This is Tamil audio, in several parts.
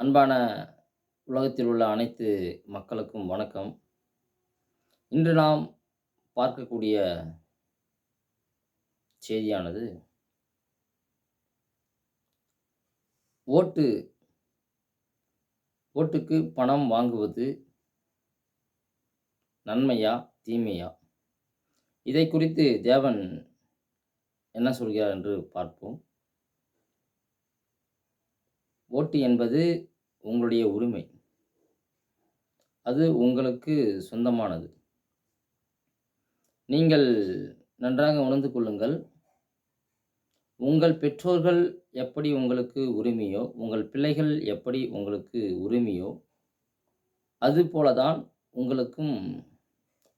அன்பான உலகத்தில் உள்ள அனைத்து மக்களுக்கும் வணக்கம். இன்று நாம் பார்க்கக்கூடிய செய்தியானது, ஓட்டு ஓட்டுக்கு பணம் வாங்குவது நன்மையா? தீமையா? இதை குறித்து தேவன் என்ன சொல்கிறார் என்று பார்ப்போம். ஓட்டு என்பது உங்களுடைய உரிமை. அது உங்களுக்கு சொந்தமானது. நீங்கள் நன்றாக உணர்ந்து கொள்ளுங்கள். உங்கள் பெற்றோர்கள் எப்படி உங்களுக்கு உரிமையோ, உங்கள் பிள்ளைகள் எப்படி உங்களுக்கு உரிமையோ, அதுபோல தான் உங்களுக்கும்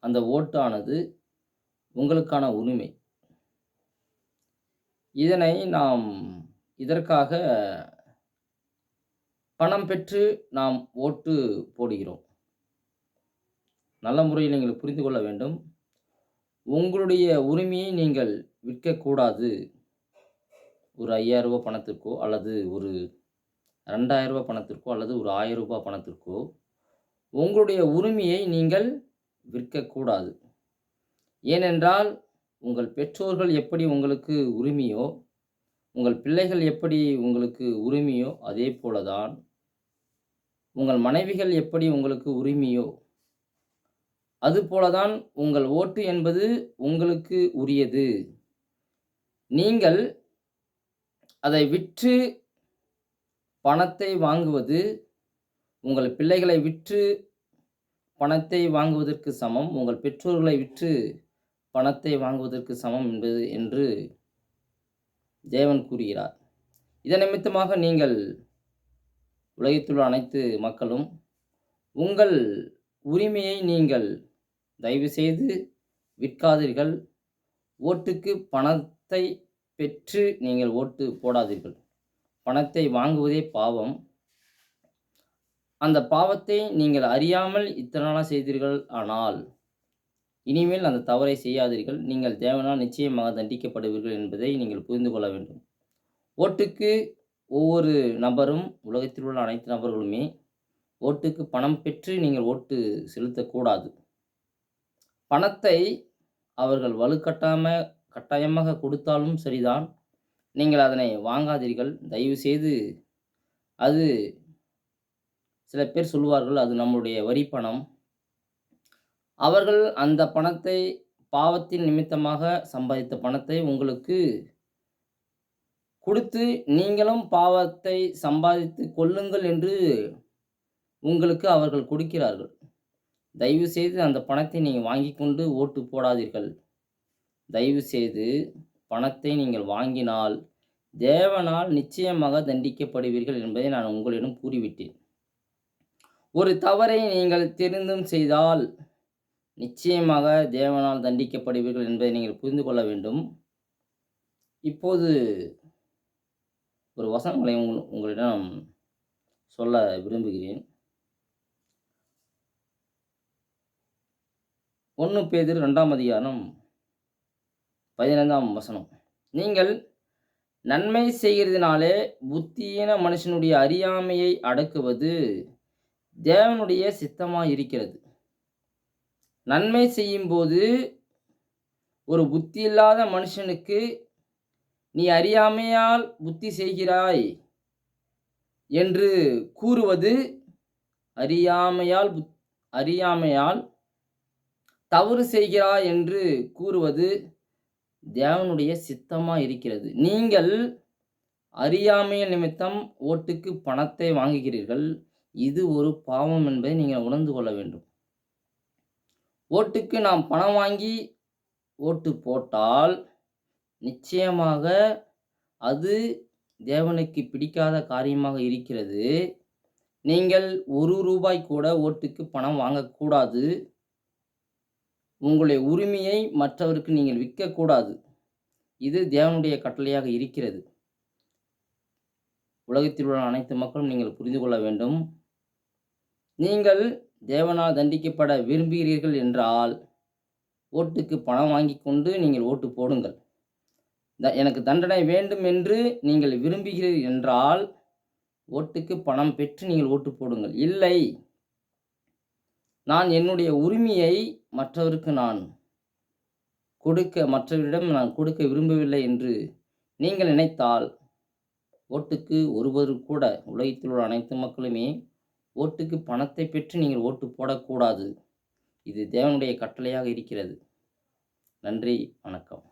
அந்த ஓட்டானது உங்களுக்கான உரிமை. இதற்காக பணம் பெற்று நாம் ஓட்டு போடுகிறோம். நல்ல முறையில் நீங்கள் புரிந்து கொள்ள வேண்டும். உங்களுடைய உரிமையை நீங்கள் விற்கக்கூடாது. ஒரு ரூ. 5000 பணத்திற்கோ, அல்லது ஒரு ரூ. 2000 பணத்திற்கோ, அல்லது ஒரு ரூ. 1000 பணத்திற்கோ உங்களுடைய உரிமையை நீங்கள் விற்கக்கூடாது. ஏனென்றால், உங்கள் பெற்றோர்கள் எப்படி உங்களுக்கு உரிமையோ, உங்கள் பிள்ளைகள் எப்படி உங்களுக்கு உரிமையோ, அதே போல தான் உங்கள் மனைவிகள் எப்படி உங்களுக்கு உரிமையோ, அதுபோல தான் உங்கள் ஓட்டு என்பது உங்களுக்கு உரியது. நீங்கள் அதை விற்று பணத்தை வாங்குவது, உங்கள் பிள்ளைகளை விற்று பணத்தை வாங்குவதற்கு சமம். உங்கள் பெற்றோர்களை விற்று பணத்தை வாங்குவதற்கு சமம் என்று தேவன் கூறுகிறார். இதன் நிமித்தமாக நீங்கள் உலகத்தில் உள்ள அனைத்து மக்களும் உங்கள் உரிமையை நீங்கள் தயவுசெய்து விற்காதீர்கள். ஓட்டுக்கு பணத்தை பெற்று நீங்கள் ஓட்டு போடாதீர்கள். பணத்தை வாங்குவதே பாவம். அந்த பாவத்தை நீங்கள் அறியாமல் இத்தனை நாளாக செய்தீர்கள். ஆனால் இனிமேல் அந்த தவறை செய்யாதீர்கள். நீங்கள் தேவனால் நிச்சயமாக தண்டிக்கப்படுவீர்கள் என்பதை நீங்கள் புரிந்து கொள்ள வேண்டும். ஓட்டுக்கு ஒவ்வொரு நபரும், உலகத்தில் உள்ள அனைத்து நபர்களுமே ஓட்டுக்கு பணம் பெற்று நீங்கள் ஓட்டு செலுத்தக்கூடாது. பணத்தை அவர்கள் கட்டாயமாக கொடுத்தாலும் சரிதான், நீங்கள் அதனை வாங்காதீர்கள். தயவுசெய்து, அது சில பேர் சொல்வார்கள், அது நம்முடைய வரி பணம். அவர்கள் அந்த பணத்தை, பாவத்தின் நிமித்தமாக சம்பாதித்த பணத்தை உங்களுக்கு கொடுத்து, நீங்களும் பாவத்தை சம்பாதித்து கொள்ளுங்கள் என்று உங்களுக்கு அவர்கள் கொடுக்கிறார்கள். தயவுசெய்து அந்த பணத்தை நீங்கள் வாங்கி கொண்டு ஓட்டு போடாதீர்கள். தயவுசெய்து பணத்தை நீங்கள் வாங்கினால் தேவனால் நிச்சயமாக தண்டிக்கப்படுவீர்கள் என்பதை நான் உங்களிடம் கூறிவிட்டேன். ஒரு தவறை நீங்கள் தெரிந்தும் செய்தால் நிச்சயமாக தேவனால் தண்டிக்கப்படுவீர்கள் என்பதை நீங்கள் புரிந்து கொள்ள வேண்டும். இப்போது ஒரு வசனங்களை உங்களிடம் சொல்ல விரும்புகிறேன். 1 பேதுரு 2ஆம் அதிகாரம் 15ஆம் வசனம். நீங்கள் நன்மை செய்கிறதினாலே புத்தியீன மனுஷனுடைய அறியாமையை அடக்குவது தேவனுடைய சித்தமாயிருக்கிறது. நன்மை செய்யும்போது ஒரு புத்தி இல்லாத மனுஷனுக்கு, நீ அறியாமையால் புத்தி செய்கிறாய் என்று கூறுவது, அறியாமையால் தவறு செய்கிறாய் என்று கூறுவது தேவனுடைய சித்தமாக இருக்கிறது. நீங்கள் அறியாமையின் நிமித்தம் ஓட்டுக்கு பணத்தை வாங்குகிறீர்கள். இது ஒரு பாவம் என்பதை நீங்கள் உணர்ந்து கொள்ள வேண்டும். ஓட்டுக்கு நாம் பணம் வாங்கி ஓட்டு போட்டால் நிச்சயமாக அது தேவனுக்கு பிடிக்காத காரியமாக இருக்கிறது. நீங்கள் ₹1 கூட ஓட்டுக்கு பணம் வாங்கக்கூடாது. உங்களுடைய உரிமையை மற்றவருக்கு நீங்கள் விற்கக்கூடாது. இது தேவனுடைய கட்டளையாக இருக்கிறது. உலகத்தில் உள்ள அனைத்து மக்களும் நீங்கள் புரிந்து கொள்ள வேண்டும். நீங்கள் தேவனால் தண்டிக்கப்பட விரும்புகிறீர்கள் என்றால் ஓட்டுக்கு பணம் வாங்கி கொண்டு நீங்கள் ஓட்டு போடுங்கள். எனக்கு தண்டனை வேண்டும் என்று நீங்கள் விரும்புகிறீர்கள் என்றால் ஓட்டுக்கு பணம் பெற்று நீங்கள் ஓட்டு போடுங்கள். இல்லை, நான் என்னுடைய உரிமையை மற்றவரிடம் நான் கொடுக்க விரும்பவில்லை என்று நீங்கள் நினைத்தால், ஓட்டுக்கு ஒருவர் கூட, உலகத்தில் உள்ள அனைத்து மக்களுமே ஓட்டுக்கு பணத்தை பெற்று நீங்கள் ஓட்டு போடக்கூடாது. இது தேவனுடைய கட்டளையாக இருக்கிறது. நன்றி, வணக்கம்.